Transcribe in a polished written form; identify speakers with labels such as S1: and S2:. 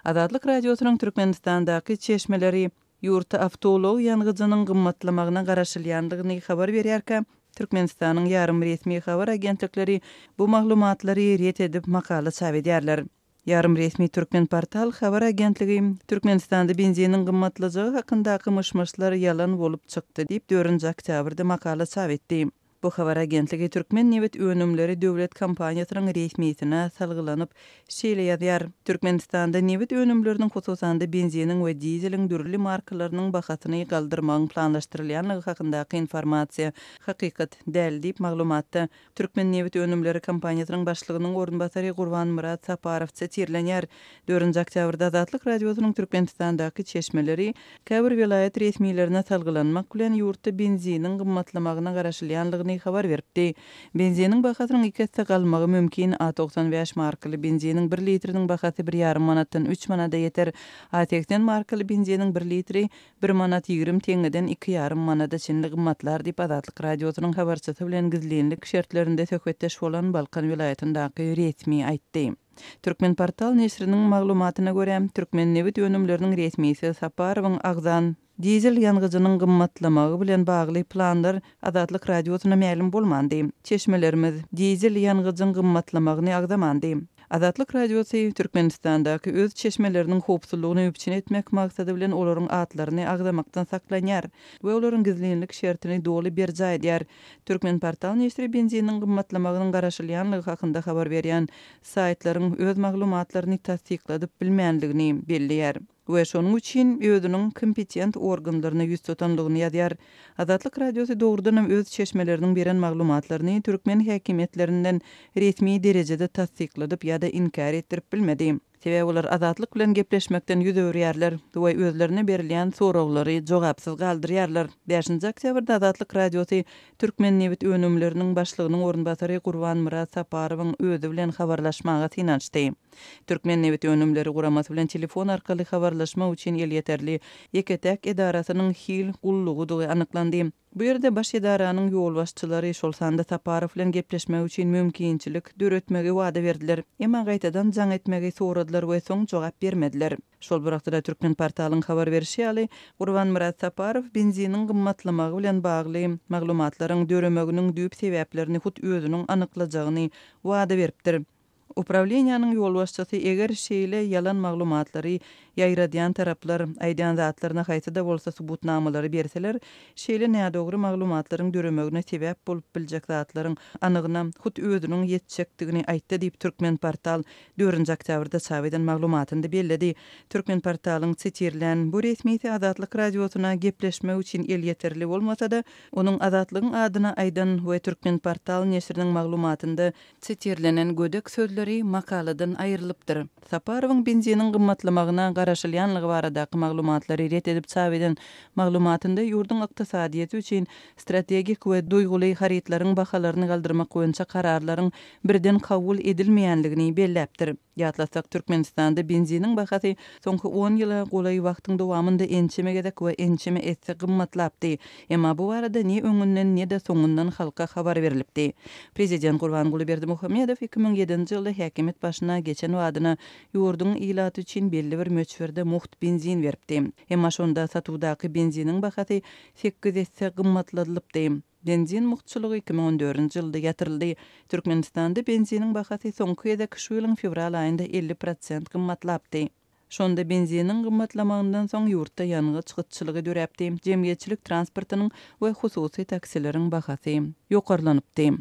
S1: Azatlyk Radiosynyň Türkmenistandaky çeşmeleri ýurtda avtolog ýangyjynyň gymmatlamagyna garaşylýandygyny habar berýärkä, Türkmenistanyň Ýarym resmi habar agentlikleri bu maglumatlary ret edip makala çap edýärler. Ýarym resmi Turkmenportal habar agentligi Türkmenistanda benziniň gymmatlajagy hakyndaky myşmyşlar ýalan bolup çykdy diýip 4 oktýabrda makala çap etdi. Bu habar agentligi türkmen newet önümleri döwlet kompaniýasynyň resmiýetine salgylanyp şeýle ýazýar. Türkmenistanda newet önümleriniň hususanda benziniň we diýzeliň dürli markalarynyň bahasyny galdyrmagyň planlaşdyrylýanlygy hakyndaky informasiýa hakykat däl diýip maglumatda Türkmen newet önümleri kompaniýasynyň başlygynyň ornbasary Gurban Murat Saparow çetirlenýär. 4 oktýabrda Azatlyk Radiosynyň Türkmenistandaky çeşmeleri käbir vilayet resmiýetlerine salgylanmak bilen ýurtda benziniň gymmatlamagyna garaşylýandygy habar berdi. Benziniň bahasynyň 2 hassa galmagy mümkin. A95 markaly benziniň 1 litriniň bahasy 1,5 manatdan 3 manada ýeter. A80 markaly benziniň 1 litri 1 manat 20 teňeden 2,5 manada çenli gymmatlar diýip Azatlyk Radiosynyň habarçysy bilen gizlenlik şertlerinde söhbetdeş bolan Balkan vilayatynyň resmi aýtdy. Turkmenportal nesriniň maglumatyna görä, türkmen newet önümleriniň resmiýeti Saparowyň agzan dizel ýangyjynyň gymmatlamagy bilen bagly planlar Azatlyk Radiosyna ma'lum bolmandy. Çeşmelerimiz dizel ýangyjyň gymmatlamagyny agdamandy. Azatlyk Radiosyny Türkmenistandaky öz çeşmeleriniň howpsuzlygyny öpçün etmek maksady bilen olaryň atlaryny agdamakdan saklanýar we olaryň gizlenlik şertini doly berýär. Turkmenportal nesri benziniň gymmatlamagynyň garaşylýanlygy hakynda habar berýän saytlaryň öz maglumatlaryny tasdikladyp bilmänligini belliýär. We şonuň üçin özüniň kompetent organlaryna ýüz tutanlygyny ýazýar. Azatlyk Radiosy dogrudan öz çeşmeleriniň beren maglumatlaryny türkmen häkimetlerinden resmi derejede tasdikladyp ýa-da inkar etdirip bilmedi. Sebäbi olar azatlyk bilen gepleşmekden ýüz öwrýärler we özlerine berilýän soraglary jogapsyz galdyrýarlar. 5 oktýabrda Azatlyk Radiosy türkmen newet önümleriniň başlygynyň ornbasary Gurban Murat Saparowyň özü bilen habarlaşmaga synançdy. Türkmen newet önümleri guramasy bilen telefon arkaly habarlaşma üçin el ýeterli Ýeketek edarasynyň hil gullugy anyklandy. Bu ýerde baş edaranyň ýol başçylary şol sanda Saparow bilen gepleşmek üçin mümkinçilik döretmegi wada berdiler. Emma gaýtadan jaň etmegi soradylar we soň jogap bermediler. Şol wagtda Türkmenportalyň habar berişi ýaly Gurban Murat Saparow benziniň gymmatlamagy bilen bagly maglumatlaryň döremeginiň düýp sebäplerini hut özüniň anyklajagyny wada beripdir. Upravleniýanyň ýol başçysy eger şeýle ýalan maglumatlary ýaýradýan taraplar aýdýan zatlaryna haýsy-da bolsa subutnamalary berseler, şeýle nädogry maglumatlaryň döremegine sebäp bolup biljek zatlaryň anygyna hut özüniň ýetjekdigini aýtdy diýip Turkmenportal 4 oktýabrda çap eden maglumatynda belledi. Turkmenportalyň çetirlen bu resmiýeti Azatlyk Radiosyna gepleşmek üçin el ýeterli bolmasa-da, onuň azatlygyň adyna aýdan we Turkmenportal nesriniň maglumatynda çetirlenen gödek sözleri makaladan aýrylypdyr. Saparowyň benziniň gymmatlamagyna garaşylýanlygy baradaky maglumatlary ret edip çap eden maglumatynda ýurduň ykdysadyýety üçin strategik we duýguly haritlaryň bahalaryny galdyrmak boýunça kararlaryň birden kabul edilmeýänligini belläpdir. Ýatlasak Türkmenistanda benziniň bahasy soňky 10 ýyla golay wagtyň dowamynda ençeme gedek we ençeme etse gymmatlapdy. Emma bu barada ne öňünden ne de soňundan halka habar berilipdi. Prezident Gurbanguly Berdimuhammedow 2007-nji ýylda häkimet başyna geçen wadyna ýurduň ilaty üçin belli bir möçberde muht benzin beripdi. Emma şonda satywdaky benziniň bahasy 8 etse gymmatladylypdy. Benzin muhtçylygy 2014-nji ýylda ýatyryldy. Türkmenistanda benziniň bahasy soňky ýylda şu ýylyň fevral aýynda 50% gymmatlapdy. Şonda benziniň gymmatlamagynyň soň ýurtda ýangy çykytçylygy döräpdi. Jemgyýetçilik transportynyň we hususy taksileriň bahasy ýokarlanypdy.